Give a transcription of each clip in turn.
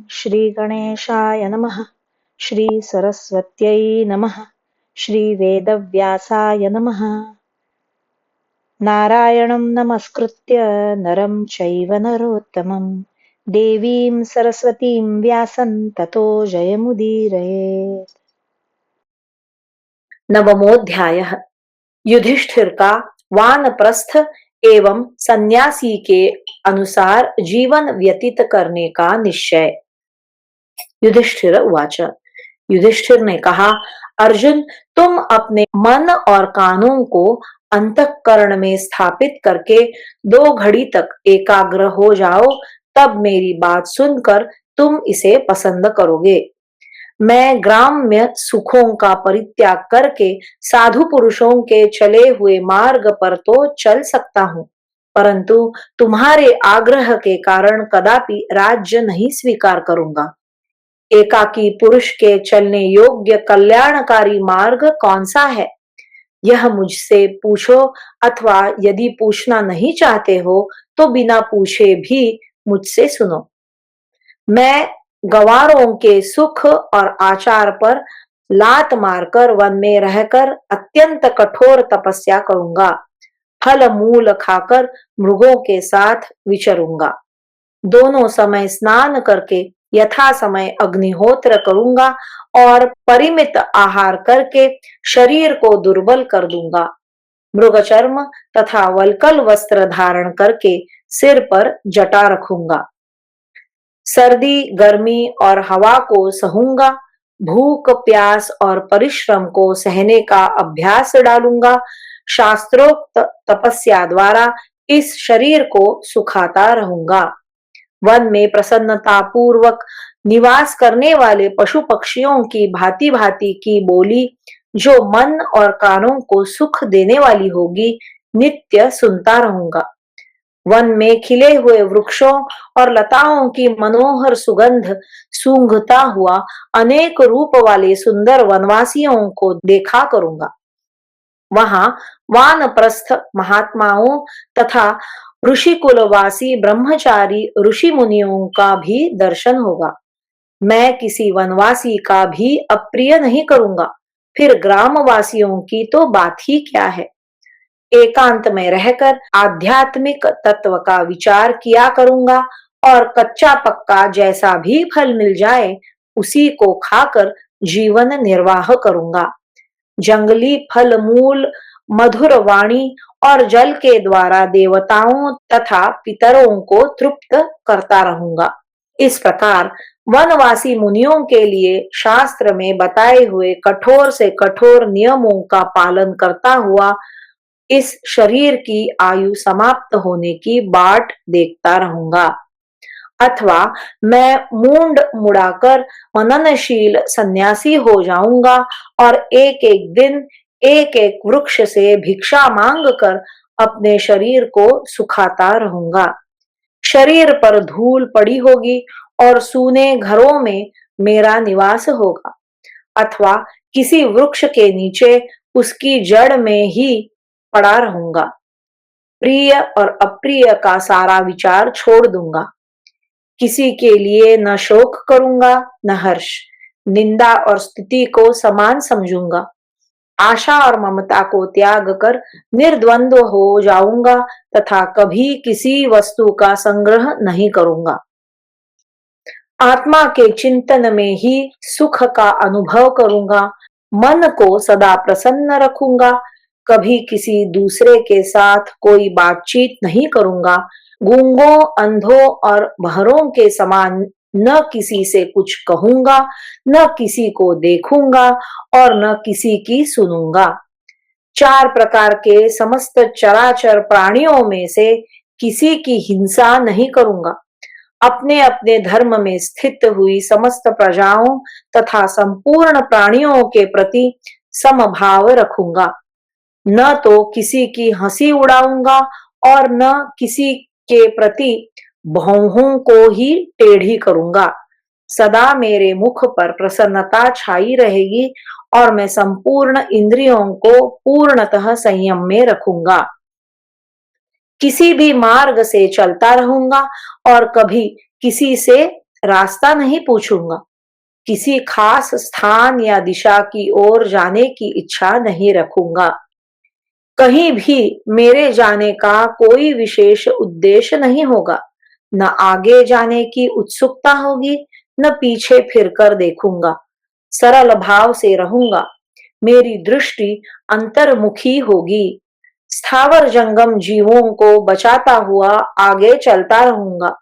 श्रीगणेशाय नमः। श्रीसरस्वत्यै नमः। श्रीवेदव्यासाय नमः। नारायणं नमस्कृत्य नरं चैव नरोत्तमं देवीं सरस्वतीं व्यासं ततो जयमुदीरयेत्। नवमोऽध्यायः। युधिष्ठिर का वानप्रस्थ एवं सन्यासी के अनुसार जीवन व्यतीत करने का निश्चय। युधिष्ठिर उवाच। युधिष्ठिर ने कहा, अर्जुन, तुम अपने मन और कानों को अंतःकरण में स्थापित करके 2 घड़ी तक एकाग्र हो जाओ, तब मेरी बात सुनकर तुम इसे पसंद करोगे। मैं ग्राम्य सुखों का परित्याग करके साधु पुरुषों के चले हुए मार्ग पर तो चल सकता हूँ, परंतु तुम्हारे आग्रह के कारण कदापि राज्य नहीं स्वीकार करूंगा। एकाकी पुरुष के चलने योग्य कल्याणकारी मार्ग कौन सा है, यह मुझसे पूछो, अथवा यदि पूछना नहीं चाहते हो तो बिना पूछे भी मुझसे सुनो। मैं गंवारों के सुख और आचार पर लात मारकर वन में रहकर अत्यंत कठोर तपस्या करूंगा। फल मूल खाकर मृगों के साथ विचरूंगा। दोनों समय स्नान करके यथा समय अग्निहोत्र करूंगा और परिमित आहार करके शरीर को दुर्बल कर दूंगा। मृगचर्म तथा वल्कल वस्त्र धारण करके सिर पर जटा रखूंगा। सर्दी, गर्मी और हवा को सहूंगा। भूख, प्यास और परिश्रम को सहने का अभ्यास डालूंगा। शास्त्रोक्त तपस्या द्वारा इस शरीर को सुखाता रहूंगा। वन में प्रसन्नता पूर्वक निवास करने वाले पशु पक्षियों की भांति भांति की बोली, जो मन और कानों को सुख देने वाली होगी, नित्य सुनता रहूंगा। वन में खिले हुए वृक्षों और लताओं की मनोहर सुगंध सूंघता हुआ अनेक रूप वाले सुंदर वनवासियों को देखा करूंगा। वहां वानप्रस्थ महात्माओं तथा ऋषि कुलवासी ब्रह्मचारी ऋषि मुनियों का भी दर्शन होगा। मैं किसी वनवासी का भी अप्रिय नहीं करूंगा, फिर ग्रामवासियों की तो बात ही क्या है। एकांत में रहकर आध्यात्मिक तत्व का विचार किया करूंगा और कच्चा पक्का जैसा भी फल मिल जाए उसी को खाकर जीवन निर्वाह करूंगा। जंगली फल मूल, मधुर वाणी और जल के द्वारा देवताओं तथा पितरों को तृप्त करता रहूंगा। इस प्रकार वनवासी मुनियों के लिए शास्त्र में बताए हुए कठोर से कठोर नियमों का पालन करता हुआ इस शरीर की आयु समाप्त होने की बाट देखता रहूंगा। अथवा मैं मूंड मुड़ाकर मननशील सन्यासी हो जाऊंगा और एक एक दिन एक एक वृक्ष से भिक्षा मांग कर अपने शरीर को सुखाता रहूंगा। शरीर पर धूल पड़ी होगी और सूने घरों में मेरा निवास होगा, अथवा किसी वृक्ष के नीचे उसकी जड़ में ही पड़ा रहूंगा। प्रिय और अप्रिय का सारा विचार छोड़ दूंगा। किसी के लिए न शोक करूंगा न हर्ष। निंदा और स्तुति को समान समझूंगा। आशा और ममता को त्याग कर निर्द्वंद्व हो जाऊंगा तथा कभी किसी वस्तु का संग्रह नहीं करूंगा। आत्मा के चिंतन में ही सुख का अनुभव करूंगा। मन को सदा प्रसन्न रखूंगा। कभी किसी दूसरे के साथ कोई बातचीत नहीं करूंगा। गूंगों, अंधों और बहरों के समान न किसी से कुछ कहूंगा, न किसी को देखूंगा और न किसी की सुनूंगा। 4 प्रकार के समस्त चराचर प्राणियों में से किसी की हिंसा नहीं करूंगा। अपने अपने धर्म में स्थित हुई समस्त प्रजाओं तथा संपूर्ण प्राणियों के प्रति समभाव रखूंगा। न तो किसी की हंसी उड़ाऊंगा और न किसी के प्रति भौहों को ही टेढ़ी करूंगा। सदा मेरे मुख पर प्रसन्नता छाई रहेगी और मैं संपूर्ण इंद्रियों को पूर्णतः संयम में रखूंगा। किसी भी मार्ग से चलता रहूंगा और कभी किसी से रास्ता नहीं पूछूंगा। किसी खास स्थान या दिशा की ओर जाने की इच्छा नहीं रखूंगा। कहीं भी मेरे जाने का कोई विशेष उद्देश्य नहीं होगा। न आगे जाने की उत्सुकता होगी, न पीछे फिरकर देखूंगा। सरल भाव से रहूंगा। मेरी दृष्टि अंतर्मुखी होगी। स्थावर जंगम जीवों को बचाता हुआ आगे चलता रहूंगा।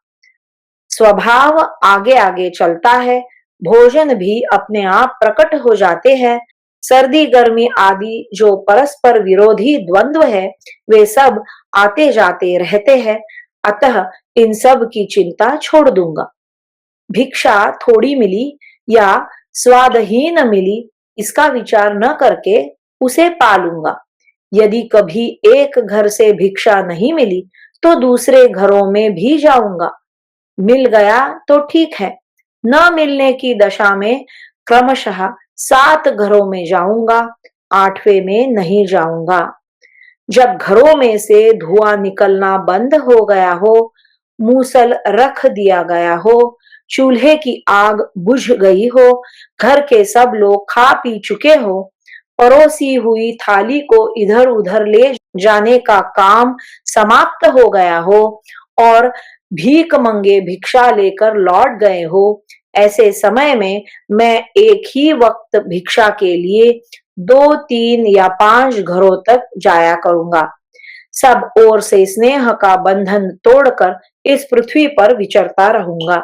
स्वभाव आगे आगे चलता है। भोजन भी अपने आप प्रकट हो जाते हैं। सर्दी गर्मी आदि जो परस्पर विरोधी द्वंद्व है, वे सब आते जाते रहते हैं। अतः इन सब की चिंता छोड़ दूंगा। भिक्षा थोड़ी मिली या स्वादहीन मिली, इसका विचार न करके उसे पालूंगा। यदि कभी एक घर से भिक्षा नहीं मिली तो दूसरे घरों में भी जाऊंगा। मिल गया तो ठीक है, न मिलने की दशा में क्रमशः 7 घरों में जाऊंगा, 8वें में नहीं जाऊंगा। जब घरों में से धुआं निकलना बंद हो गया हो, मूसल रख दिया गया हो, चूल्हे की आग बुझ गई हो, घर के सब लोग खा पी चुके हो, परोसी हुई थाली को इधर उधर ले जाने का काम समाप्त हो गया हो और भीख मंगे भिक्षा लेकर लौट गए हो, ऐसे समय में मैं एक ही वक्त भिक्षा के लिए 2, 3 या 5 घरों तक जाया करूंगा। सब ओर से स्नेह का बंधन तोड़कर इस पृथ्वी पर विचरता रहूंगा।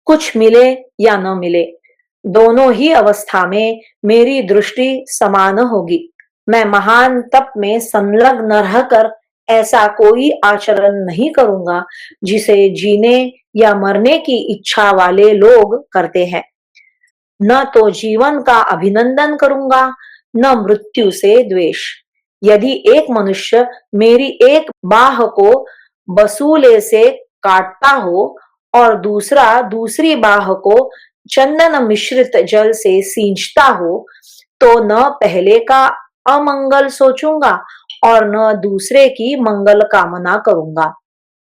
कुछ मिले या न मिले, दोनों ही अवस्था में मेरी दृष्टि समान होगी। मैं महान तप में संलग्न रहकर ऐसा कोई आचरण नहीं करूंगा जिसे जीने या मरने की इच्छा वाले लोग करते हैं। न तो जीवन का अभिनंदन करूंगा, न मृत्यु से द्वेष। यदि एक मनुष्य मेरी एक बाह को बसूले से काटता हो और दूसरा दूसरी बाह को चंदन मिश्रित जल से सींचता हो, तो न पहले का अमंगल सोचूंगा और न दूसरे की मंगल कामना करूंगा।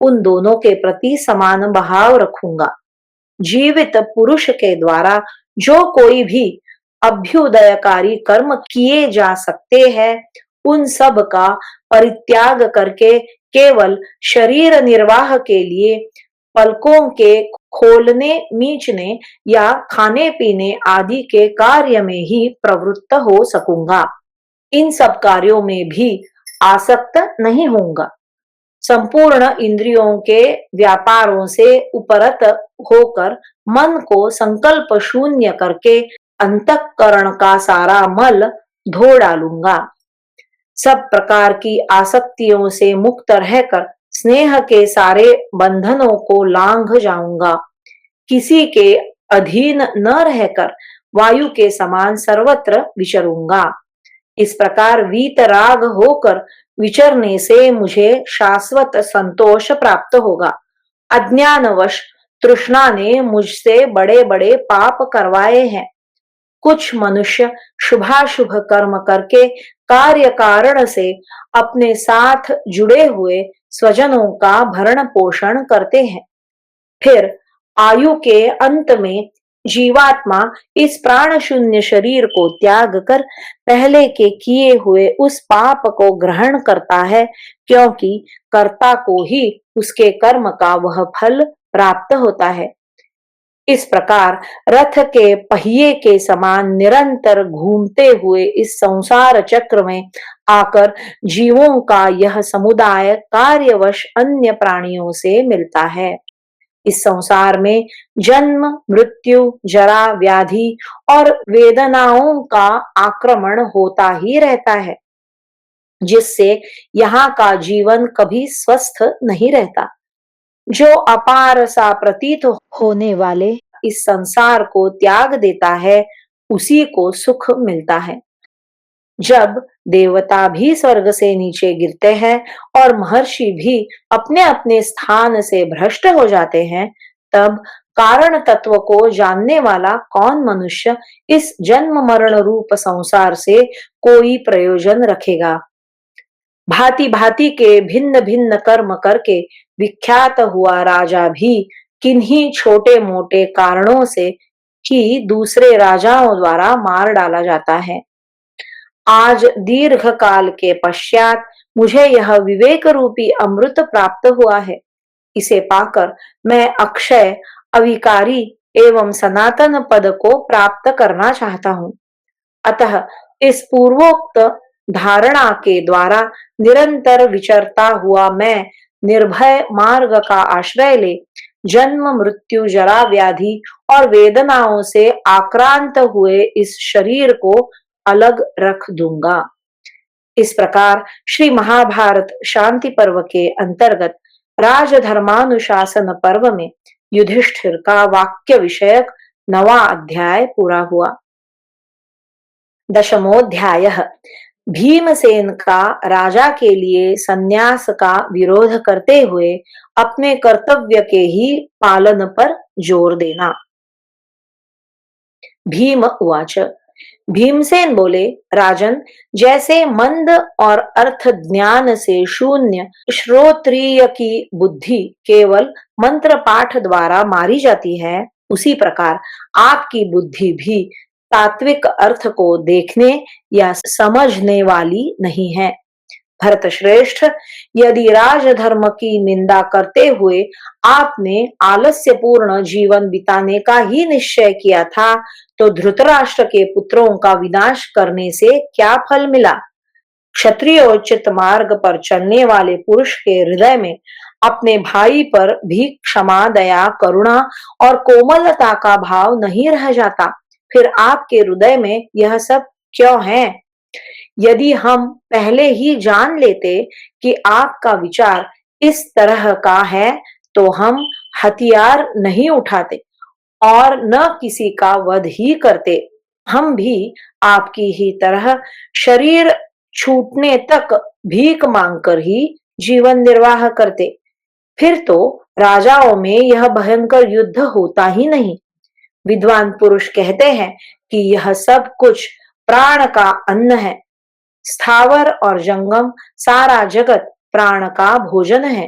उन दोनों के प्रति समान भाव रखूंगा। जीवित पुरुष के द्वारा जो कोई भी अभ्युदयकारी कर्म किए जा सकते हैं, उन सब का परित्याग करके केवल शरीर निर्वाह के लिए पलकों के खोलने मीचने या खाने पीने आदि के कार्य में ही प्रवृत्त हो सकूंगा। इन सब कार्यों में भी आसक्त नहीं होऊंगा। संपूर्ण इंद्रियों के व्यापारों से उपरत होकर मन को संकल्प शून्य करके अंतःकरण का सारा मल धो डालूंगा। सब प्रकार की आसक्तियों से मुक्त रहकर स्नेह के सारे बंधनों को लांघ जाऊंगा। किसी के अधीन न रहकर वायु के समान सर्वत्र विचरूंगा। इस प्रकार वीतराग होकर विचरने से मुझे शाश्वत संतोष प्राप्त होगा। अज्ञानवश तृष्णा ने मुझसे बड़े बड़े पाप करवाए हैं। कुछ मनुष्य शुभाशुभ कर्म करके कार्य कारण से अपने साथ जुड़े हुए स्वजनों का भरण पोषण करते हैं। फिर आयु के अंत में जीवात्मा इस प्राण शून्य शरीर को त्याग कर पहले के किए हुए उस पाप को ग्रहण करता है, क्योंकि कर्ता को ही उसके कर्म का वह फल प्राप्त होता है। इस प्रकार रथ के पहिए के समान निरंतर घूमते हुए इस संसार चक्र में आकर जीवों का यह समुदाय कार्यवश अन्य प्राणियों से मिलता है। इस संसार में जन्म मृत्यु जरा व्याधि और वेदनाओं का आक्रमण होता ही रहता है, जिससे यहाँ का जीवन कभी स्वस्थ नहीं रहता। जो अपार सा प्रतीत होने वाले इस संसार को त्याग देता है, उसी को सुख मिलता है। जब देवता भी स्वर्ग से नीचे गिरते हैं और महर्षि भी अपने अपने स्थान से भ्रष्ट हो जाते हैं, तब कारण तत्व को जानने वाला कौन मनुष्य इस जन्म मरण रूप संसार से कोई प्रयोजन रखेगा। भांति भांति के भिन्न भिन्न कर्म करके विख्यात हुआ राजा भी किन्हीं छोटे मोटे कारणों से ही दूसरे राजाओं द्वारा मार डाला जाता है। आज दीर्घ काल के पश्चात मुझे यह विवेक रूपी अमृत प्राप्त हुआ है। इसे पाकर मैं अक्षय, अविकारी एवं सनातन पद को प्राप्त करना चाहता हूँ। अतः इस पूर्वोक्त धारणा के द्वारा निरंतर विचरता हुआ मैं निर्भय मार्ग का आश्रय ले जन्म, मृत्यु, जरा, व्याधि और वेदनाओं से आक्रांत हुए इस शरीर को अलग रख दूंगा। इस प्रकार श्री महाभारत शांति पर्व के अंतर्गत राजधर्मानुशासन पर्व में युधिष्ठिर का वाक्य विषयक 9वां अध्याय पूरा हुआ। दशमोध्यायः भीमसेन का राजा के लिए संन्यास का विरोध करते हुए अपने कर्तव्य के ही पालन पर जोर देना। भीम उवाच। भीमसेन बोले, राजन, जैसे मंद और अर्थ ज्ञान से शून्य श्रोत्रिय की बुद्धि केवल मंत्र पाठ द्वारा मारी जाती है, उसी प्रकार आपकी बुद्धि भी तात्विक अर्थ को देखने या समझने वाली नहीं है। भरत श्रेष्ठ, यदि राजधर्म की निंदा करते हुए आपने आलस्यपूर्ण जीवन बिताने का ही निश्चय किया था, तो धृतराष्ट्र के पुत्रों का विनाश करने से क्या फल मिला? क्षत्रियोचित मार्ग पर चलने वाले पुरुष के हृदय में अपने भाई पर भी क्षमा, दया, करुणा और कोमलता का भाव नहीं रह जाता। फिर आपके हृदय में यह सब क्यों है? यदि हम पहले ही जान लेते कि आपका विचार इस तरह का है, तो हम हथियार नहीं उठाते और न किसी का वध ही करते। हम भी आपकी ही तरह शरीर छूटने तक भीख मांगकर ही जीवन निर्वाह करते। फिर तो राजाओं में यह भयंकर युद्ध होता ही नहीं। विद्वान पुरुष कहते हैं कि यह सब कुछ प्राण का अन्न है। स्थावर और जंगम सारा जगत प्राण का भोजन है।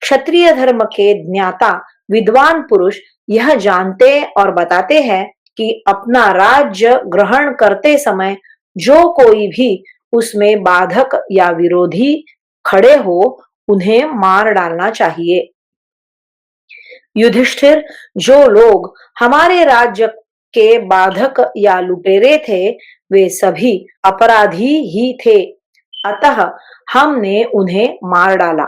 क्षत्रिय धर्म के ज्ञाता विद्वान पुरुष यह जानते और बताते हैं कि अपना राज्य ग्रहण करते समय जो कोई भी उसमें बाधक या विरोधी खड़े हो, उन्हें मार डालना चाहिए। युधिष्ठिर, जो लोग हमारे राज्य के बाधक या लुटेरे थे, वे सभी अपराधी ही थे। अतः हमने उन्हें मार डाला।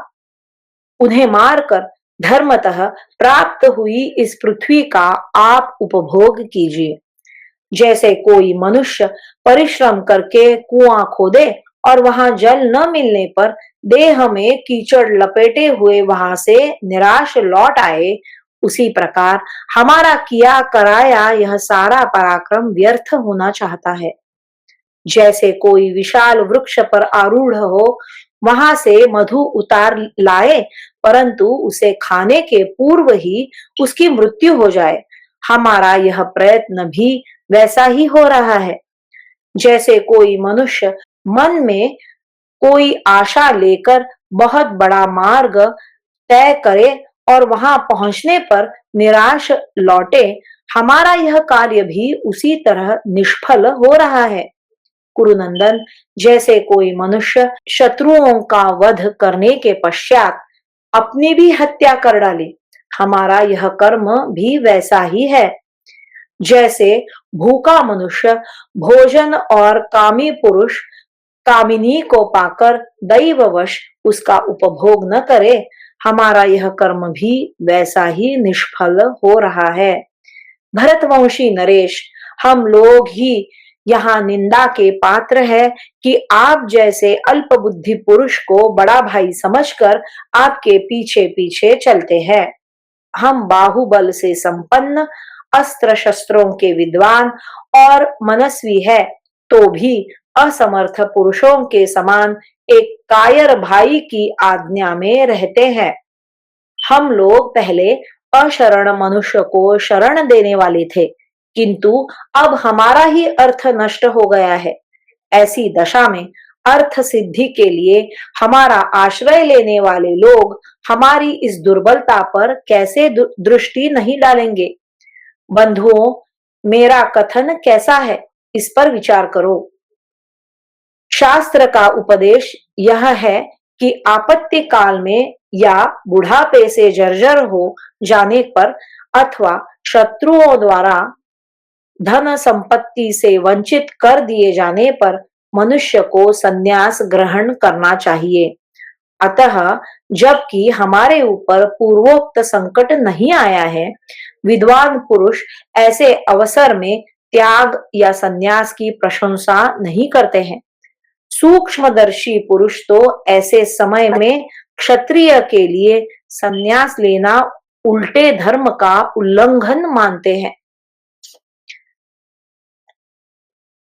उन्हें मारकर धर्मतः प्राप्त हुई इस पृथ्वी का आप उपभोग कीजिए। जैसे कोई मनुष्य परिश्रम करके कुआं खोदे और वहां जल न मिलने पर देह में कीचड़ लपेटे हुए वहां से निराश लौट आए, उसी प्रकार हमारा किया कराया यह सारा पराक्रम व्यर्थ होना चाहता है। जैसे कोई विशाल वृक्ष पर आरूढ़ हो, वहां से मधु उतार लाए, परंतु उसे खाने के पूर्व ही उसकी मृत्यु हो जाए, हमारा यह प्रयत्न भी वैसा ही हो रहा है। जैसे कोई मनुष्य मन में कोई आशा लेकर बहुत बड़ा मार्ग तय करे और वहां पहुंचने पर निराश लौटे, हमारा यह कार्य भी उसी तरह निष्फल हो रहा है। कुरुनंदन, जैसे कोई मनुष्य शत्रुओं का वध करने के पश्चात अपनी भी हत्या कर डाले, हमारा यह कर्म भी वैसा ही है। जैसे भूखा मनुष्य भोजन और कामी पुरुष कामिनी को पाकर दैववश उसका उपभोग न करे, हमारा यह कर्म भी वैसा ही निष्फल हो रहा है। भरतवंशी नरेश, हम लोग ही यहाँ निंदा के पात्र है कि आप जैसे अल्प बुद्धि पुरुष को बड़ा भाई समझकर आपके पीछे पीछे चलते हैं। हम बाहुबल से संपन्न, अस्त्र शस्त्रों के विद्वान और मनस्वी है, तो भी असमर्थ पुरुषों के समान एक कायर भाई की आज्ञा में रहते हैं। हम लोग पहले अशरण मनुष्य को शरण देने वाले थे, किंतु अब हमारा ही अर्थ नष्ट हो गया है। ऐसी दशा में अर्थ सिद्धि के लिए हमारा आश्रय लेने वाले लोग हमारी इस दुर्बलता पर कैसे दृष्टि नहीं डालेंगे। बंधुओं, मेरा कथन कैसा है, इस पर विचार करो। शास्त्र का उपदेश यह है कि आपत्ति काल में या बुढ़ापे से जर्जर हो जाने पर अथवा शत्रुओं द्वारा धन संपत्ति से वंचित कर दिए जाने पर मनुष्य को संन्यास ग्रहण करना चाहिए। अतः जबकि हमारे ऊपर पूर्वोक्त संकट नहीं आया है, विद्वान पुरुष ऐसे अवसर में त्याग या संन्यास की प्रशंसा नहीं करते हैं। सूक्ष्मदर्शी पुरुष तो ऐसे समय में क्षत्रिय के लिए संन्यास लेना उल्टे धर्म का उल्लंघन मानते हैं।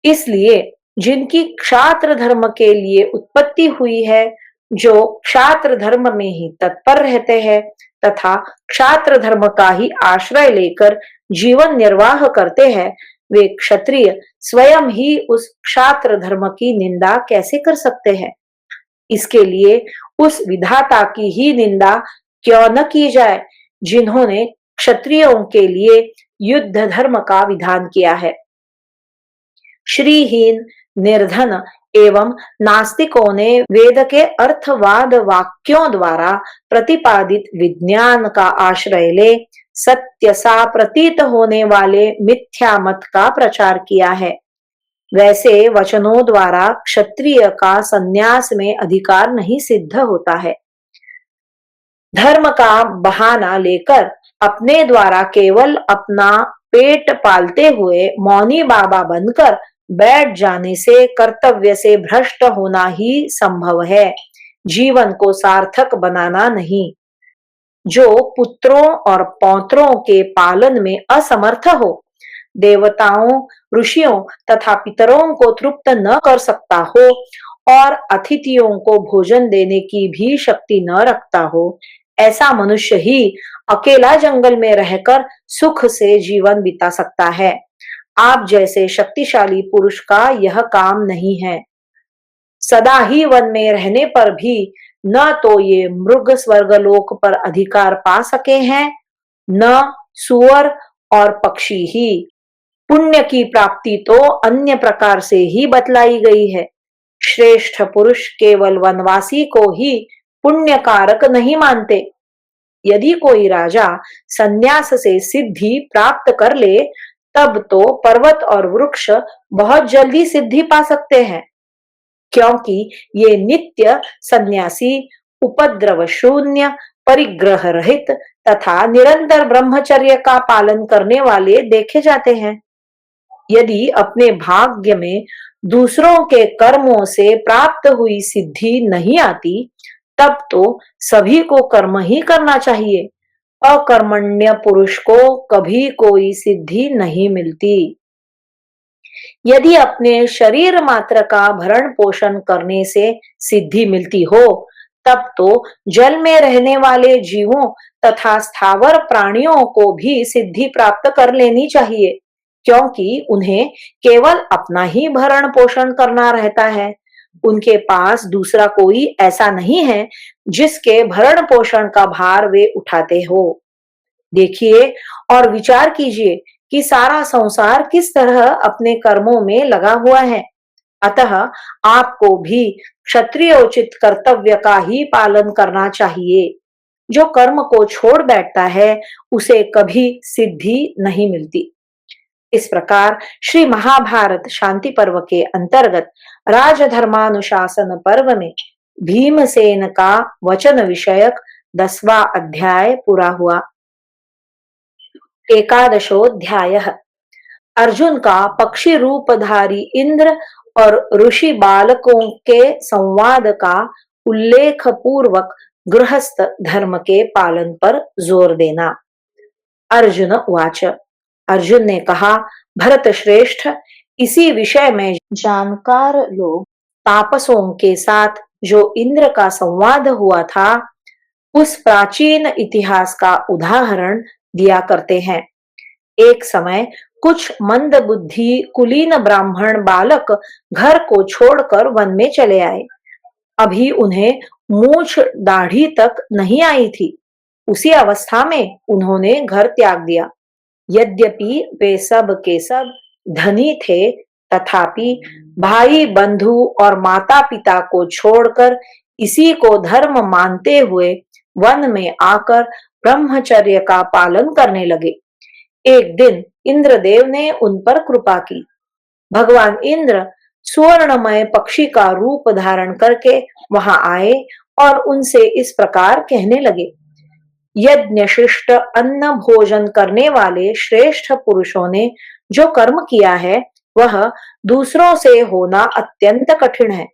इसलिए जिनकी क्षात्र धर्म के लिए उत्पत्ति हुई है, जो क्षात्र धर्म में ही तत्पर रहते हैं तथा क्षात्र धर्म का ही आश्रय लेकर जीवन निर्वाह करते हैं, वे क्षत्रिय स्वयं ही उस क्षात्र धर्म की निंदा कैसे कर सकते हैं। इसके लिए उस विधाता की ही निंदा क्यों न की जाए जिन्होंने क्षत्रियों के लिए युद्ध धर्म का विधान किया है। श्रीहीन, निर्धन एवं नास्तिकों ने वेद के अर्थवाद वाक्यों द्वारा प्रतिपादित विज्ञान का आश्रय ले सत्य सा प्रतीत होने वाले मिथ्या मत का प्रचार किया है। वैसे वचनों द्वारा क्षत्रिय का संन्यास में अधिकार नहीं सिद्ध होता है। धर्म का बहाना लेकर अपने द्वारा केवल अपना पेट पालते हुए मौनी बाबा बनकर बैठ जाने से कर्तव्य से भ्रष्ट होना ही संभव है, जीवन को सार्थक बनाना नहीं। जो पुत्रों और पौत्रों के पालन में असमर्थ हो, देवताओं, ऋषियों तथा पितरों को तृप्त न कर सकता हो और अतिथियों को भोजन देने की भी शक्ति न रखता हो, ऐसा मनुष्य ही अकेला जंगल में रहकर सुख से जीवन बिता सकता है। आप जैसे शक्तिशाली पुरुष का यह काम नहीं है। सदा ही वन में रहने पर भी न तो ये मृग स्वर्गलोक पर अधिकार पा सके हैं, न सुअर और पक्षी ही। पुण्य की प्राप्ति तो अन्य प्रकार से ही बतलाई गई है। श्रेष्ठ पुरुष केवल वनवासी को ही पुण्य कारक नहीं मानते। यदि कोई राजा संन्यास से सिद्धि प्राप्त कर ले, तब तो पर्वत और वृक्ष बहुत जल्दी सिद्धि पा सकते हैं, क्योंकि ये नित्य सन्यासी, उपद्रव शून्य, परिग्रह रहित तथा निरंतर ब्रह्मचर्य का पालन करने वाले देखे जाते हैं। यदि अपने भाग्य में दूसरों के कर्मों से प्राप्त हुई सिद्धि नहीं आती, तब तो सभी को कर्म ही करना चाहिए। अकर्मण्य पुरुष को कभी कोई सिद्धि नहीं मिलती। यदि अपने शरीर मात्र का भरण पोषण करने से सिद्धि मिलती हो, तब तो जल में रहने वाले जीवों तथा स्थावर प्राणियों को भी सिद्धि प्राप्त कर लेनी चाहिए, क्योंकि उन्हें केवल अपना ही भरण पोषण करना रहता है। उनके पास दूसरा कोई ऐसा नहीं है जिसके भरण पोषण का भार वे उठाते हो। देखिए और विचार कीजिए कि सारा संसार किस तरह अपने कर्मों में लगा हुआ है। अतः आपको भी क्षत्रियोचित कर्तव्य का ही पालन करना चाहिए। जो कर्म को छोड़ बैठता है, उसे कभी सिद्धि नहीं मिलती। इस प्रकार श्री महाभारत शांति पर्व के अंतर्गत राजधर्मानुशासन पर्व में भीमसेन का वचन विषयक 10वां अध्याय पूरा हुआ। एकादशोऽध्यायः। अर्जुन का पक्षी रूपधारी इंद्र और ऋषि बालकों के संवाद का उल्लेख पूर्वक गृहस्थ धर्म के पालन पर जोर देना। अर्जुन उवाच। अर्जुन ने कहा, भरत श्रेष्ठ, इसी विषय में जानकार लोग तापसों के साथ जो इंद्र का संवाद हुआ था, उस प्राचीन इतिहास का उदाहरण दिया करते हैं। एक समय कुछ मंद बुद्धि कुलीन ब्राह्मण बालक घर को छोड़कर वन में चले आए। अभी उन्हें मूछ दाढ़ी तक नहीं आई थी। उसी अवस्था में उन्होंने घर त्याग दिया। यद्यपि वे सब के सब धनी थे, तथापि भाई बंधु और माता पिता को छोड़कर इसी को धर्म मानते हुए वन में आकर ब्रह्मचर्य का पालन करने लगे। एक दिन इंद्रदेव ने उन पर कृपा की। भगवान इंद्र सुवर्णमय पक्षी का रूप धारण करके वहां आए और उनसे इस प्रकार कहने लगे। यज्ञ शिष्ट अन्न भोजन करने वाले श्रेष्ठ पुरुषों ने जो कर्म किया है वह दूसरों से होना अत्यंत कठिन है।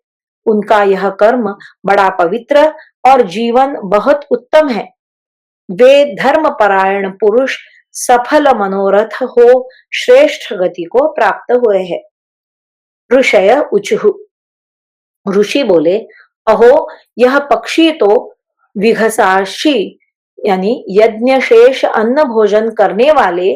उनका यह कर्म बड़ा पवित्र और जीवन बहुत उत्तम है। वे धर्मपरायण पुरुष सफल मनोरथ हो श्रेष्ठ गति को प्राप्त हुए हैं। ऋषय उचहु, ऋषि बोले, अहो यह पक्षी तो विघसाशी यानी यज्ञ शेष अन्न भोजन करने वाले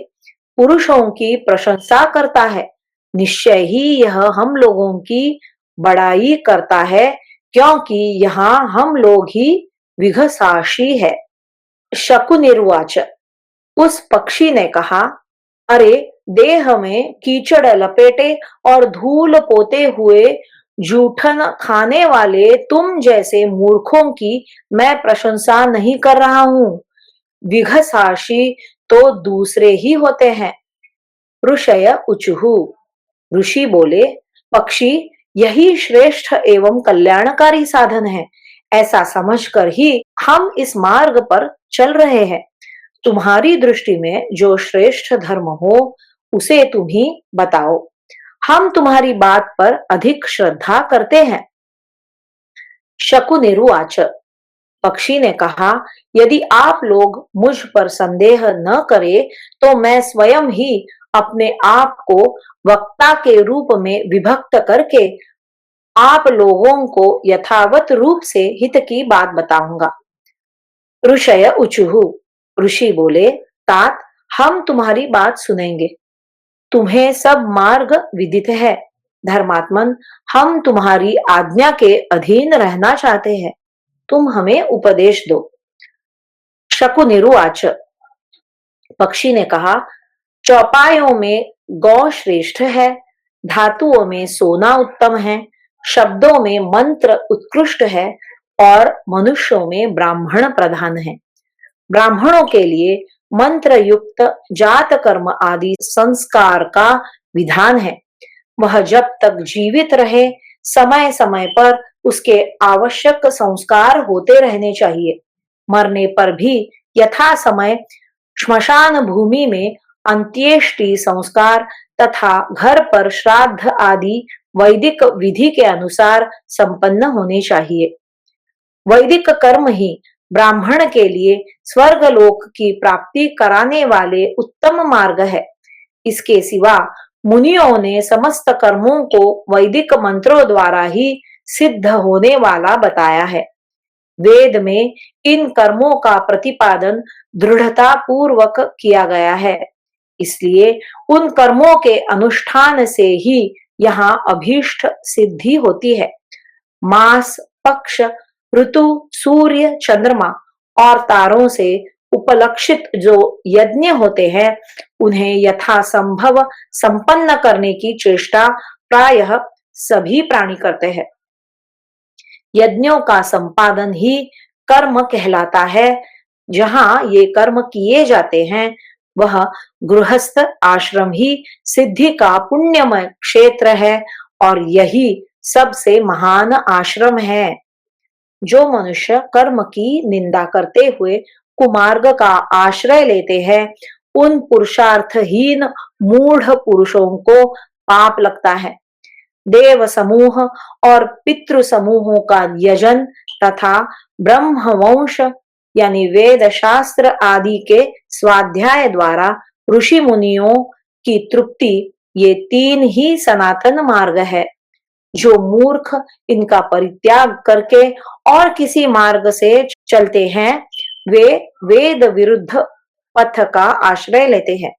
पुरुषों की प्रशंसा करता है। निश्चय ही यह हम लोगों की बड़ाई करता है, क्योंकि यहाँ हम लोग ही विघसाशी है। शकुनिर्वाच, उस पक्षी ने कहा, अरे देह में कीचड़ लपेटे और धूल पोते हुए जूठन खाने वाले तुम जैसे मूर्खों की मैं प्रशंसा नहीं कर रहा हूं। विघसाशी तो दूसरे ही होते हैं। ऋषय उचहु, ऋषि बोले, पक्षी यही श्रेष्ठ एवं कल्याणकारी साधन है। ऐसा समझकर ही हम इस मार्ग पर चल रहे हैं। तुम्हारी दृष्टि में जो श्रेष्ठ धर्म हो उसे तुम ही बताओ। हम तुम्हारी बात पर अधिक श्रद्धा करते हैं। शकुनिरुवाच, पक्षी ने कहा, यदि आप लोग मुझ पर संदेह न करें तो मैं स्वयं ही अपने आप को वक्ता के रूप में विभक्त करके आप लोगों को यथावत रूप से हित की बात बताऊंगा। ऋषय उचुहु, ऋषि बोले, तात हम तुम्हारी बात सुनेंगे। तुम्हें सब मार्ग विदित है। धर्मात्मन, हम तुम्हारी आज्ञा के अधीन रहना चाहते हैं। तुम हमें उपदेश दो। शकुनिरुवाच, पक्षी ने कहा, चौपायों में गौ श्रेष्ठ है, धातुओं में सोना उत्तम है, शब्दों में मंत्र उत्कृष्ट है और मनुष्यों में ब्राह्मण प्रधान है। ब्राह्मणों के लिए मंत्र युक्त जात कर्म आदि संस्कार का विधान है। वह जब तक जीवित रहे समय समय पर उसके आवश्यक संस्कार होते रहने चाहिए। मरने पर भी यथा समय श्मशान भूमि में अंत्येष्टि संस्कार तथा घर पर श्राद्ध आदि वैदिक विधि के अनुसार संपन्न होने चाहिए। वैदिक कर्म ही ब्राह्मण के लिए स्वर्गलोक की प्राप्ति कराने वाले उत्तम मार्ग है। इसके सिवा मुनियों ने समस्त कर्मों को वैदिक मंत्रों द्वारा ही सिद्ध होने वाला बताया है। वेद में इन कर्मों का प्रतिपादन दृढ़ता पूर्वक किया गया है। इसलिए उन कर्मों के अनुष्ठान से ही यहाँ अभीष्ट सिद्धि होती है। मास, पक्ष, ऋतु, सूर्य, चंद्रमा और तारों से उपलक्षित जो यज्ञ होते हैं उन्हें यथासंभव संपन्न करने की चेष्टा प्रायः सभी प्राणी करते हैं। यज्ञों का संपादन ही कर्म कहलाता है। जहां ये कर्म किए जाते हैं वह गृहस्थ आश्रम ही सिद्धि का पुण्यमय क्षेत्र है और यही सबसे महान आश्रम है। जो मनुष्य कर्म की निंदा करते हुए कुमार्ग का आश्रय लेते हैं उन पुरुषार्थहीन मूढ़ पुरुषों को पाप लगता है। देव समूह और पितृ समूहों का यजन तथा ब्रह्मवंश यानी वेद शास्त्र आदि के स्वाध्याय द्वारा ऋषि मुनियों की तृप्ति, ये तीन ही सनातन मार्ग है। जो मूर्ख इनका परित्याग करके और किसी मार्ग से चलते हैं वे वेद विरुद्ध पथ का आश्रय लेते हैं।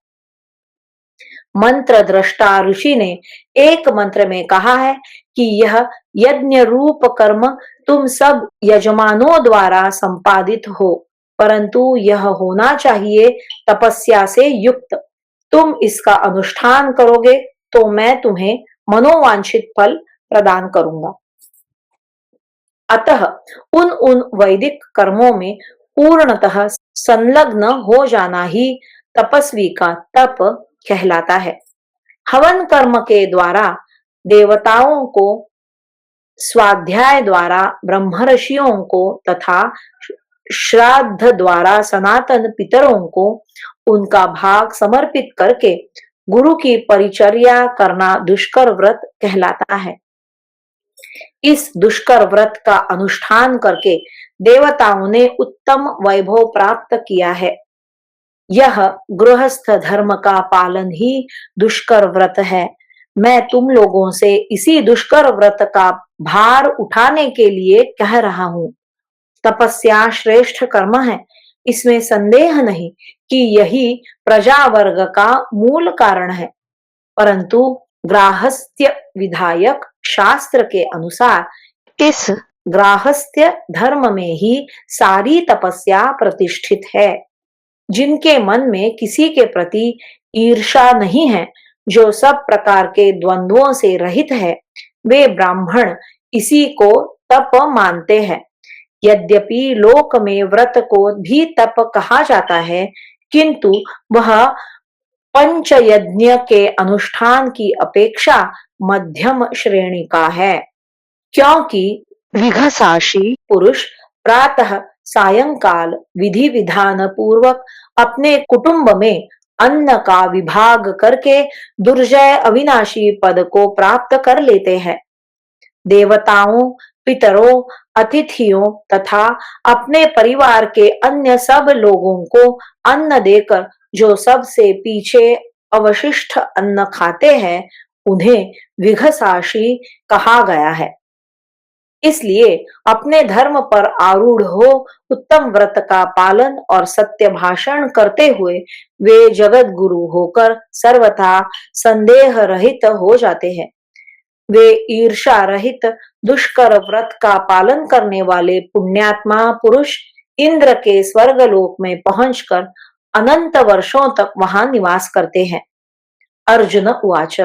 मंत्र दृष्टा ऋषि ने एक मंत्र में कहा है कि यह यज्ञ रूप कर्म तुम सब यजमानों द्वारा संपादित हो, परंतु यह होना चाहिए तपस्या से युक्त। तुम इसका अनुष्ठान करोगे तो मैं तुम्हें मनोवांछित फल प्रदान करूंगा। अतः उन उन वैदिक कर्मों में पूर्णतः संलग्न हो जाना ही तपस्वी का तप कहलाता है। हवन कर्म के द्वारा देवताओं को, स्वाध्याय द्वारा ब्रह्मर्षियों को तथा श्राद्ध द्वारा सनातन पितरों को उनका भाग समर्पित करके गुरु की परिचर्या करना दुष्कर व्रत कहलाता है। इस दुष्कर व्रत का अनुष्ठान करके देवताओं ने उत्तम वैभव प्राप्त किया है। यह गृहस्थ धर्म का पालन ही दुष्कर व्रत है। मैं तुम लोगों से इसी दुष्कर व्रत का भार उठाने के लिए कह रहा हूं। तपस्या श्रेष्ठ कर्म है, इसमें संदेह नहीं कि यही प्रजा वर्ग का मूल कारण है, परंतु ग्राहस्थ्य विधायक शास्त्र के अनुसार इस ग्राहस्थ्य धर्म में ही सारी तपस्या प्रतिष्ठित है। जिनके मन में किसी के प्रति ईर्ष्या नहीं है, जो सब प्रकार के द्वंद्वों से रहित है, वे ब्राह्मण इसी को तप मानते हैं। यद्यपि लोक में व्रत को भी तप कहा जाता है, किंतु वह पंचयज्ञ के अनुष्ठान की अपेक्षा मध्यम श्रेणी का है, क्योंकि विघसाशी पुरुष प्रातः सायंकाल विधि विधान पूर्वक अपने कुटुंब में अन्न का विभाग करके दुर्जय अविनाशी पद को प्राप्त कर लेते हैं। देवताओं, पितरों, अतिथियों तथा अपने परिवार के अन्य सब लोगों को अन्न देकर जो सबसे पीछे अवशिष्ट अन्न खाते हैं, उन्हें विघसाशी कहा गया है। इसलिए अपने धर्म पर आरूढ़ हो उत्तम व्रत का पालन और सत्य भाषण करते हुए वे जगत गुरु होकर सर्वथा संदेह रहित हो जाते हैं। वे ईर्ष्या रहित दुष्कर व्रत का पालन करने वाले पुण्यात्मा पुरुष इंद्र के स्वर्गलोक में पहुंचकर अनंत वर्षों तक वहां निवास करते हैं। अर्जुन उवाच,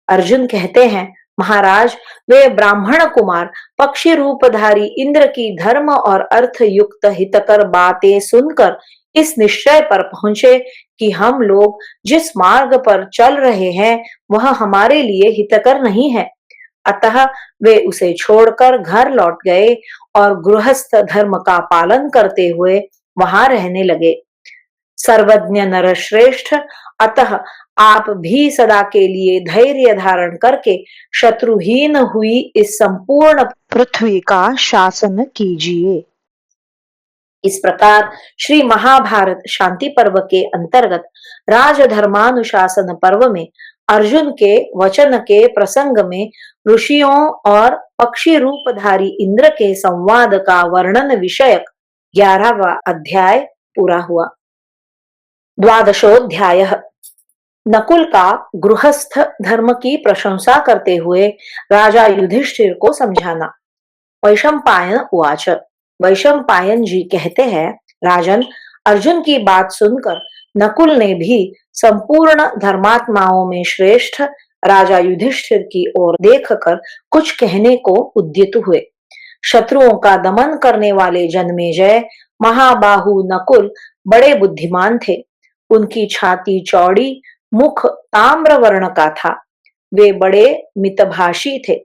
अर्जुन कहते हैं, महाराज, वे ब्राह्मण कुमार पक्षी रूपधारी इंद्र की धर्म और अर्थ युक्त हितकर बातें सुनकर इस निश्चय पर पहुंचे कि हम लोग जिस मार्ग पर चल रहे हैं वह हमारे लिए हितकर नहीं है। अतः वे उसे छोड़कर घर लौट गए और गृहस्थ धर्म का पालन करते हुए वहां रहने लगे। सर्वज्ञ नरश्रेष्ठ, अतः आप भी सदा के लिए धैर्य धारण करके शत्रुहीन हुई इस संपूर्ण पृथ्वी का शासन कीजिए। इस प्रकार श्री महाभारत शांति पर्व के अंतर्गत राजधर्मानुशासन पर्व में अर्जुन के वचन के प्रसंग में ऋषियों और पक्षी रूपधारी इंद्र के संवाद का वर्णन विषयक 11वां अध्याय पूरा हुआ। द्वादशोऽध्यायः। नकुल का गृहस्थ धर्म की प्रशंसा करते हुए राजा युधिष्ठिर को समझाना। वैशंपायन उवाच, वैशंपायन जी कहते हैं, राजन, अर्जुन की बात सुनकर नकुल ने भी संपूर्ण धर्मात्माओं में श्रेष्ठ राजा युधिष्ठिर की ओर देखकर कुछ कहने को उद्यत हुए। शत्रुओं का दमन करने वाले जन्मेजय महाबाहु नकुल बड़े बुद्धिमान थे। उनकी छाती चौड़ी, मुख ताम्र वर्ण का था। वे बड़े मितभाषी थे।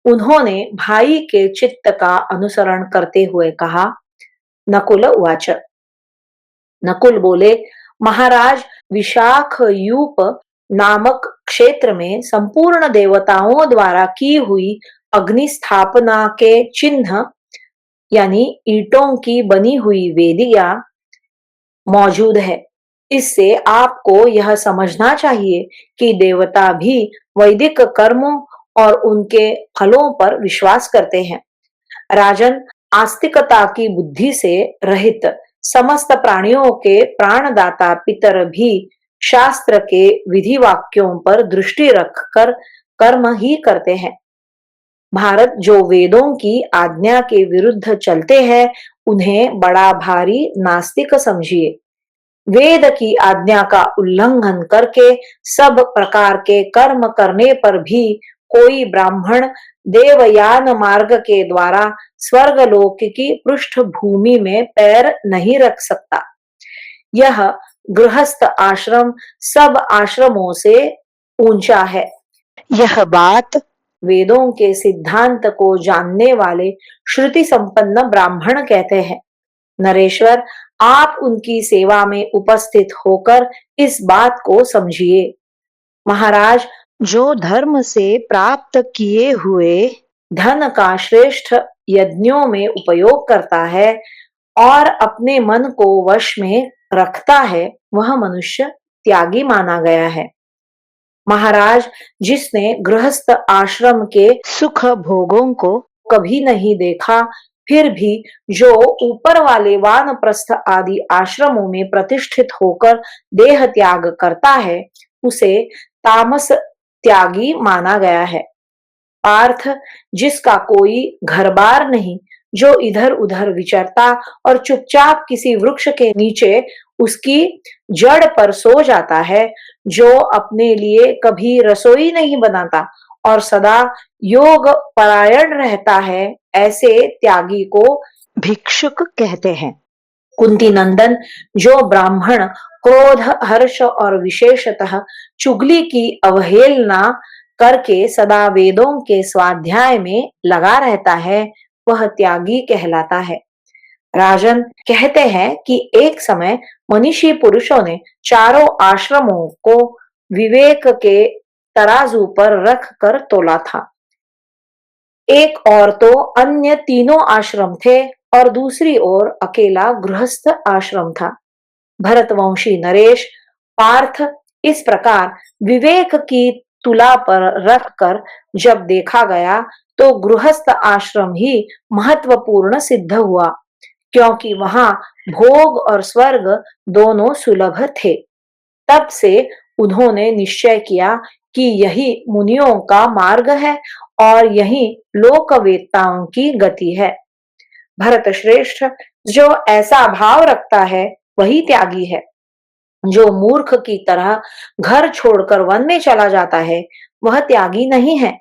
उन्होंने भाई के चित्त का अनुसरण करते हुए कहा। नकुल उवाच, नकुल बोले, महाराज, विशाखयूप नामक क्षेत्र में संपूर्ण देवताओं द्वारा की हुई अग्नि स्थापना के चिन्ह यानी ईंटों की बनी हुई वेदियां मौजूद है। इससे आपको यह समझना चाहिए कि देवता भी वैदिक कर्मों और उनके फलों पर विश्वास करते हैं। राजन, आस्तिकता की बुद्धि से रहित समस्त प्राणियों के प्राणदाता पितर भी शास्त्र के विधि वाक्यों पर दृष्टि रखकर कर्म ही करते हैं। भारत जो वेदों की आज्ञा के विरुद्ध चलते हैं, उन्हें बड़ा भारी नास्तिक समझिए। वेद की आज्ञा का उल्लंघन करके सब प्रकार के कर्म करने पर भी कोई ब्राह्मण देवयान मार्ग के द्वारा स्वर्गलोक की पृष्ठभूमि में पैर नहीं रख सकता। यह गृहस्थ आश्रम सब आश्रमों से ऊंचा है। यह बात वेदों के सिद्धांत को जानने वाले श्रुति संपन्न ब्राह्मण कहते हैं। नरेश्वर, आप उनकी सेवा में उपस्थित होकर इस बात को समझिए। महाराज, जो धर्म से प्राप्त किए हुए धन का श्रेष्ठ यज्ञों में उपयोग करता है और अपने मन को वश में रखता है, वह मनुष्य त्यागी माना गया है। महाराज, जिसने गृहस्थ आश्रम के सुख भोगों को कभी नहीं देखा, फिर भी जो ऊपर वाले वानप्रस्थ आदि आश्रमों में प्रतिष्ठित होकर देह त्याग करता है, उसे तामस त्यागी माना गया है। पार्थ, जिसका कोई घर बार नहीं, जो इधर उधर विचरता और चुपचाप किसी वृक्ष के नीचे उसकी जड़ पर सो जाता है, जो अपने लिए कभी रसोई नहीं बनाता और सदा योग परायण रहता है, ऐसे त्यागी को भिक्षुक कहते हैं। कुंती नंदन, जो ब्राह्मण क्रोध, हर्ष और विशेषतः चुगली की अवहेलना करके सदा वेदों के स्वाध्याय में लगा रहता है, वह त्यागी कहलाता है। राजन, कहते हैं कि एक समय मनीषी पुरुषों ने चारों आश्रमों को विवेक के तराजू पर रख कर तोला था। एक और तो अन्य तीनों आश्रम थे और दूसरी ओर अकेला गृहस्थ आश्रम था। भरतवंशी नरेश, पार्थ, इस प्रकार विवेक की तुला पर रखकर जब देखा गया तो गृहस्थ आश्रम ही महत्वपूर्ण सिद्ध हुआ, क्योंकि वहां भोग और स्वर्ग दोनों सुलभ थे। तब से उन्होंने निश्चय किया कि यही मुनियों का मार्ग है और यही लोकवेत्ताओं की गति है। भरत श्रेष्ठ, जो ऐसा भाव रखता है वही त्यागी है। जो मूर्ख की तरह घर छोड़कर वन में चला जाता है, वह त्यागी नहीं है।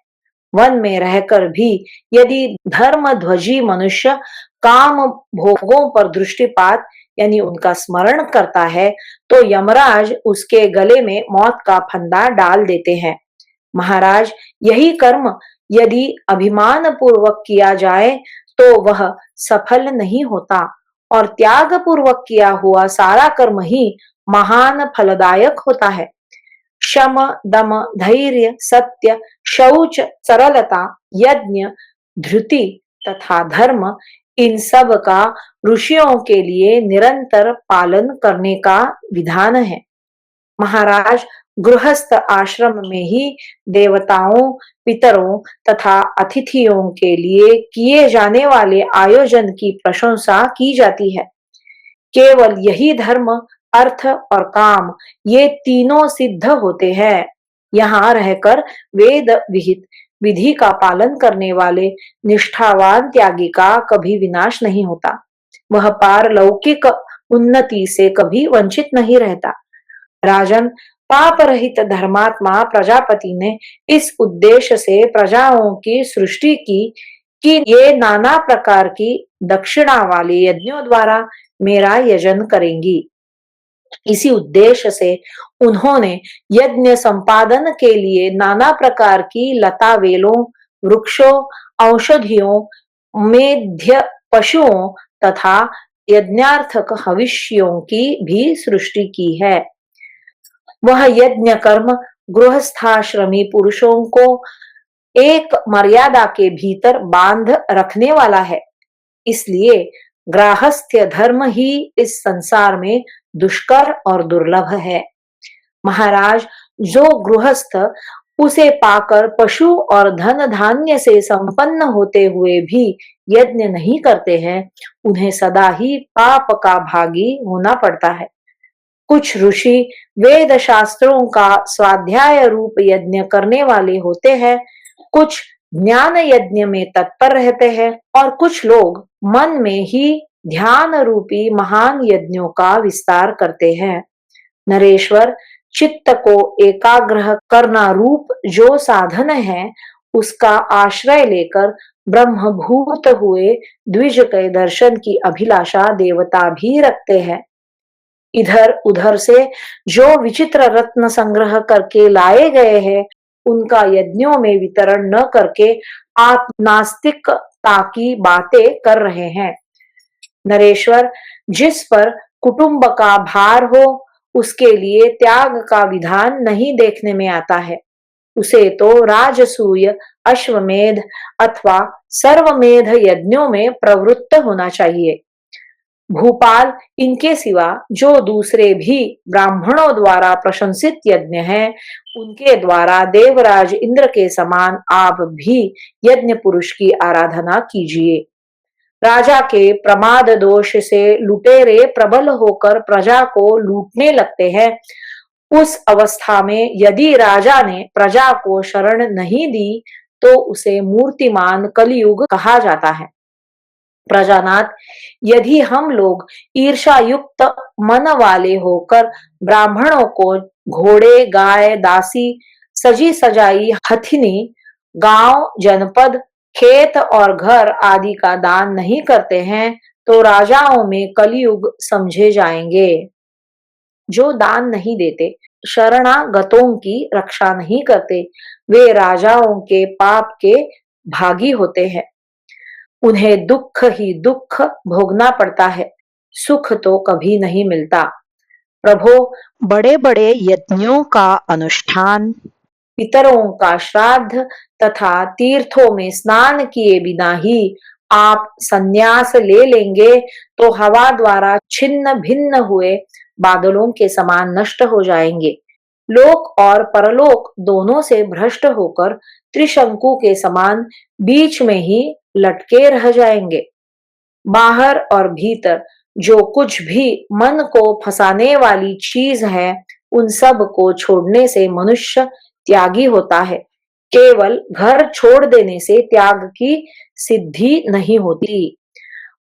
वन में रहकर भी यदि धर्म ध्वजी मनुष्य काम भोगों पर दृष्टिपात यानी उनका स्मरण करता है, तो यमराज उसके गले में मौत का फंदा डाल देते हैं। महाराज, यही कर्म यदि अभिमान पूर्वक किया जाए तो वह सफल नहीं होता और त्याग पूर्वक किया हुआ सारा कर्म ही महान फलदायक होता है। शम, दम, धैर्य, सत्य, शौच, सरलता, यज्ञ, धृति तथा धर्म, इन सब का ऋषियों के लिए निरंतर पालन करने का विधान है। महाराज, गृहस्थ आश्रम में ही देवताओं, पितरों तथा अतिथियों के लिए किए जाने वाले आयोजन की प्रशंसा की जाती है। केवल यही धर्म, अर्थ और काम, ये तीनों सिद्ध होते हैं। यहाँ रहकर वेद विहित विधि का पालन करने वाले निष्ठावान त्यागी का कभी विनाश नहीं होता। वह पारलौकिक उन्नति से कभी वंचित नहीं रहता। राजन, पाप रहित धर्मात्मा प्रजापति ने इस उद्देश्य से प्रजाओं की सृष्टि की कि ये नाना प्रकार की दक्षिणा वाले यज्ञों द्वारा मेरा यजन करेंगी। इसी उद्देश्य से उन्होंने यज्ञ संपादन के लिए नाना प्रकार की लता वेलों, वृक्षों, औषधियों, मेध्य पशुओं तथा यज्ञार्थक हविष्यों की भी सृष्टि की है। वह यज्ञ कर्म गृहस्थाश्रमी पुरुषों को एक मर्यादा के भीतर बांध रखने वाला है। इसलिए गृहस्थ्य धर्म ही इस संसार में दुष्कर और दुर्लभ है। महाराज, जो गृहस्थ उसे पाकर पशु और धन धान्य से संपन्न होते हुए भी यज्ञ नहीं करते हैं, उन्हें सदा ही पाप का भागी होना पड़ता है। कुछ ऋषि वेद शास्त्रों का स्वाध्याय रूप यज्ञ करने वाले होते हैं, कुछ ज्ञान यज्ञ में तत्पर रहते हैं और कुछ लोग मन में ही ध्यान रूपी महान यज्ञों का विस्तार करते हैं। नरेश्वर, चित्त को एकाग्र करना रूप जो साधन है, उसका आश्रय लेकर ब्रह्मभूत हुए द्विज के दर्शन की अभिलाषा देवता भी रखते हैं। इधर उधर से जो विचित्र रत्न संग्रह करके लाए गए हैं, उनका यज्ञों में वितरण न करके आप नास्तिकता की बातें कर रहे हैं। नरेश्वर, जिस पर कुटुंब का भार हो, उसके लिए त्याग का विधान नहीं देखने में आता है। उसे तो राजसूय, अश्वमेध अथवा सर्वमेध यज्ञों में प्रवृत्त होना चाहिए। भूपाल, इनके सिवा जो दूसरे भी ब्राह्मणों द्वारा प्रशंसित यज्ञ हैं, उनके द्वारा देवराज इंद्र के समान आप भी यज्ञ पुरुष की आराधना कीजिए। राजा के प्रमाद दोष से लुटेरे प्रबल होकर प्रजा को लूटने लगते हैं। उस अवस्था में यदि राजा ने प्रजा को शरण नहीं दी, तो उसे मूर्तिमान कलयुग कहा जाता है। प्रजानाथ, यदि हम लोग ईर्षा युक्त मन वाले होकर ब्राह्मणों को घोड़े, गाय, दासी, सजी सजाई हथिनी, गांव, जनपद, खेत और घर आदि का दान नहीं करते हैं, तो राजाओं में कलयुग समझे जाएंगे। जो दान नहीं देते, शरणागतों की रक्षा नहीं करते, वे राजाओं के पाप के भागी होते हैं। उन्हें दुख ही दुख भोगना पड़ता है, सुख तो कभी नहीं मिलता। प्रभो, बड़े बड़े यज्ञों का अनुष्ठान, पितरों का श्राद्ध तथा तीर्थों में स्नान किए बिना ही आप संन्यास ले लेंगे, तो हवा द्वारा छिन्न भिन्न हुए बादलों के समान नष्ट हो जाएंगे। लोक और परलोक दोनों से भ्रष्ट होकर त्रिशंकु के समान बीच में ही लटके रह जाएंगे। बाहर और भीतर जो कुछ भी मन को फंसाने वाली चीज है, उन सब को छोड़ने से मनुष्य त्यागी होता है। केवल घर छोड़ देने से त्याग की सिद्धि नहीं होती।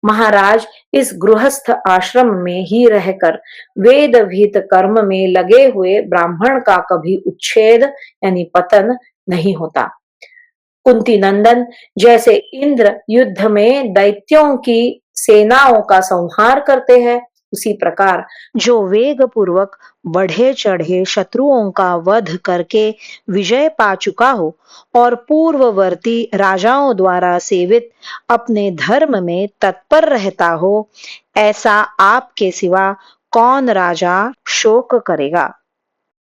महाराज, इस गृहस्थ आश्रम में ही रहकर वेद विहित कर्म में लगे हुए ब्राह्मण का कभी उच्छेद यानी पतन नहीं होता। कुंती नंदन, जैसे इंद्र युद्ध में दैत्यों की सेनाओं का संहार करते हैं, उसी प्रकार जो वेग पूर्वक बढ़े चढ़े शत्रुओं का वध करके विजय पा चुका हो और पूर्ववर्ती राजाओं द्वारा सेवित अपने धर्म में तत्पर रहता हो, ऐसा आपके सिवा कौन राजा शोक करेगा।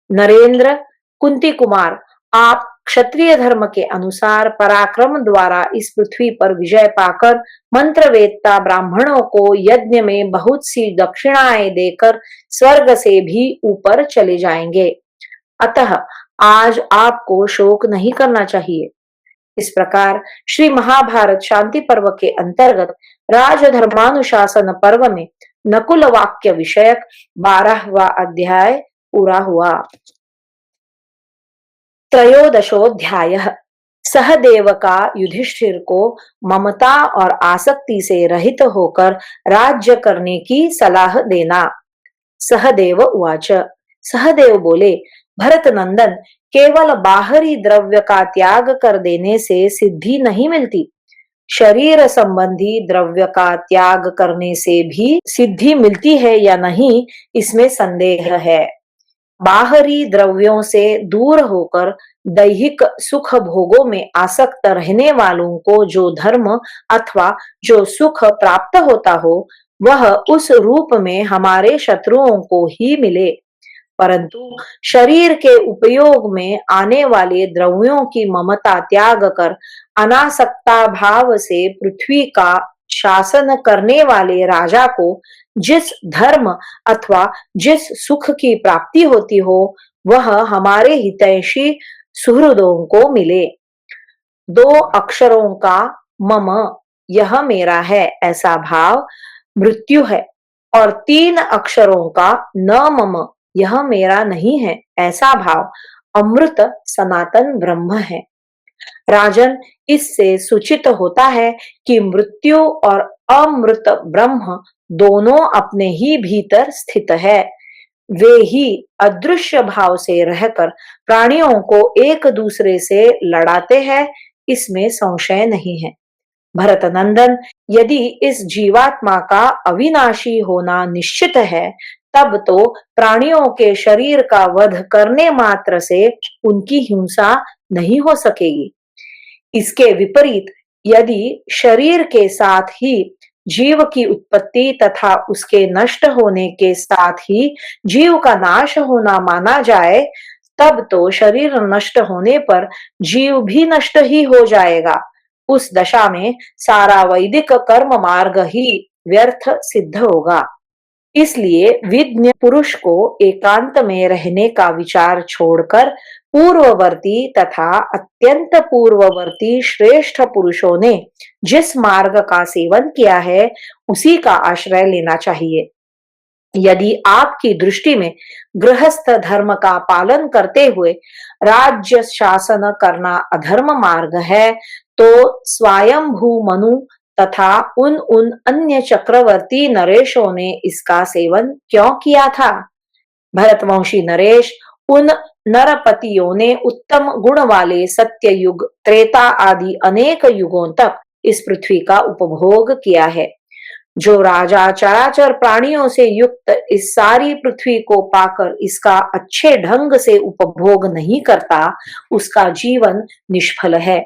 नरेंद्र, कुंती कुमार, आप क्षत्रिय धर्म के अनुसार पराक्रम द्वारा इस पृथ्वी पर विजय पाकर मंत्र वेत्ता ब्राह्मणों को यज्ञ में बहुत सी दक्षिणाएं देकर स्वर्ग से भी ऊपर चले जाएंगे। अतः आज आपको शोक नहीं करना चाहिए। इस प्रकार श्री महाभारत शांति पर्व के अंतर्गत राजधर्मानुशासन पर्व में नकुल वाक्य विषयक 12वां अध्याय पूरा हुआ। त्रयोदशोऽध्यायः। सहदेव का युधिष्ठिर को ममता और आसक्ति से रहित होकर राज्य करने की सलाह देना। सहदेव उवाच, सहदेव बोले, भरत नंदन, केवल बाहरी द्रव्य का त्याग कर देने से सिद्धि नहीं मिलती। शरीर संबंधी द्रव्य का त्याग करने से भी सिद्धि मिलती है या नहीं, इसमें संदेह है। बाहरी द्रव्यों से दूर होकर दैहिक सुख भोगों में आसक्त रहने वालों को जो धर्म अथवा जो सुख प्राप्त होता हो, वह उस रूप में हमारे शत्रुओं को ही मिले। परंतु शरीर के उपयोग में आने वाले द्रव्यों की ममता त्याग कर अनासक्ता भाव से पृथ्वी का शासन करने वाले राजा को जिस धर्म अथवा जिस सुख की प्राप्ति होती हो, वह हमारे हितैषी सुहृदों को मिले। 2 अक्षरों का मम, यह मेरा है, ऐसा भाव मृत्यु है। और 3 अक्षरों का न मम, यह मेरा नहीं है, ऐसा भाव अमृत सनातन ब्रह्म है। राजन, इससे सूचित होता है कि मृत्यु और अमृत ब्रह्म दोनों अपने ही भीतर स्थित है। वे ही अदृश्य भाव से रहकर प्राणियों को एक दूसरे से लड़ाते हैं, इसमें संशय नहीं है। भरत नंदन, यदि इस जीवात्मा का अविनाशी होना निश्चित है, तब तो प्राणियों के शरीर का वध करने मात्र से उनकी हिंसा नहीं हो सकेगी। इसके विपरीत यदि शरीर के साथ ही जीव की उत्पत्ति तथा उसके नष्ट होने के साथ ही जीव का नाश होना माना जाए, तब तो शरीर नष्ट होने पर जीव भी नष्ट ही हो जाएगा। उस दशा में सारा वैदिक कर्म मार्ग ही व्यर्थ सिद्ध होगा। इसलिए विज्ञ पुरुष को एकांत में रहने का विचार छोड़कर पूर्ववर्ती तथा अत्यंत पूर्ववर्ती श्रेष्ठ पुरुषों ने जिस मार्ग का सेवन किया है, उसी का आश्रय लेना चाहिए। यदि आपकी दृष्टि में गृहस्थ धर्म का पालन करते हुए राज्य शासन करना अधर्म मार्ग है, तो स्वयंभू मनु तथा उन उन अन्य चक्रवर्ती नरेशों ने इसका सेवन क्यों किया था? भरतवंशी नरेश, उन नरपतियों ने उत्तम गुण वाले सत्य युग, त्रेता आदि अनेक युगों तक इस पृथ्वी का उपभोग किया है। जो राजा चराचर प्राणियों से युक्त इस सारी पृथ्वी को पाकर इसका अच्छे ढंग से उपभोग नहीं करता, उसका जीवन निष्फल है।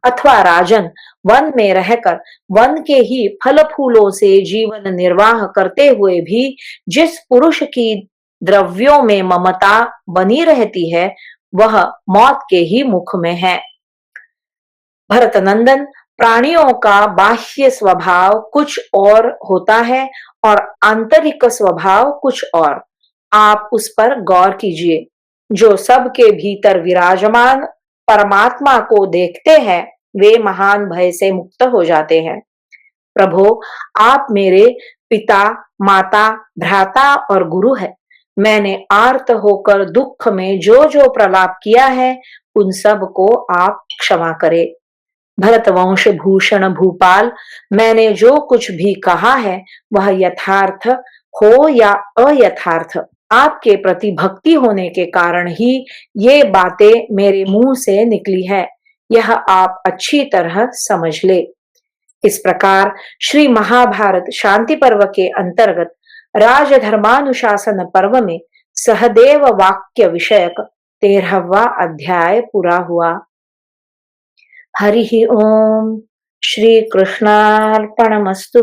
अथवा राजन, वन में रहकर वन के ही फल फूलों से जीवन निर्वाह करते हुए भी जिस पुरुष की द्रव्यों में ममता बनी रहती है, वह मौत के ही मुख में है। भरत नंदन, प्राणियों का बाह्य स्वभाव कुछ और होता है और आंतरिक स्वभाव कुछ और। आप उस पर गौर कीजिए। जो सबके भीतर विराजमान परमात्मा को देखते हैं, वे महान भय से मुक्त हो जाते हैं। प्रभो, आप मेरे पिता, माता, भ्राता और गुरु है। मैंने आर्त होकर दुख में जो जो प्रलाप किया है, उन सब को आप क्षमा करें। भरतवंश भूषण भूपाल, मैंने जो कुछ भी कहा है वह यथार्थ हो या अयथार्थ, आपके प्रति भक्ति होने के कारण ही ये बातें मेरे मुंह से निकली है, यह आप अच्छी तरह समझ ले। इस प्रकार श्री महाभारत शांति पर्व के अंतर्गत राजधर्मानुशासन पर्व में सहदेव वाक्य विषयक 13वां अध्याय पूरा हुआ। हरि ओम। श्री कृष्णार्पणमस्तु।